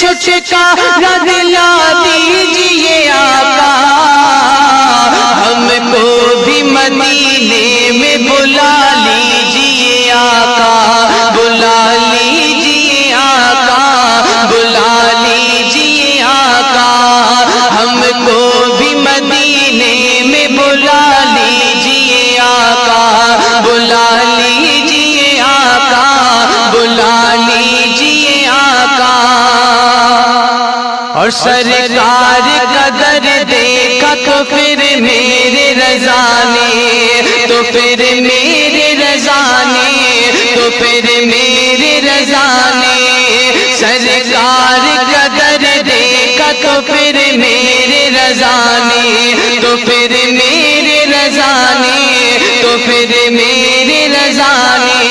छुटकारा दिला दीजिए आका, हमको भी मदीने में बुला लीजिए आका, बुला लीजिए आका, बुला लीजिए आका, हमको भी मदीने में बुला लीजिए आका, बुला लीजिए आका, बुला लीजिए आका। اور سرکار کا در دیکھا تو پھر میرے رضا نے، تو پھر میرے رضا نے، تو پھر میرے رضا نے، سرکار کا در دیکھا تو پھر میرے رضا نے، تو پھر میرے رضا نے، تو پھر میرے رضا نے،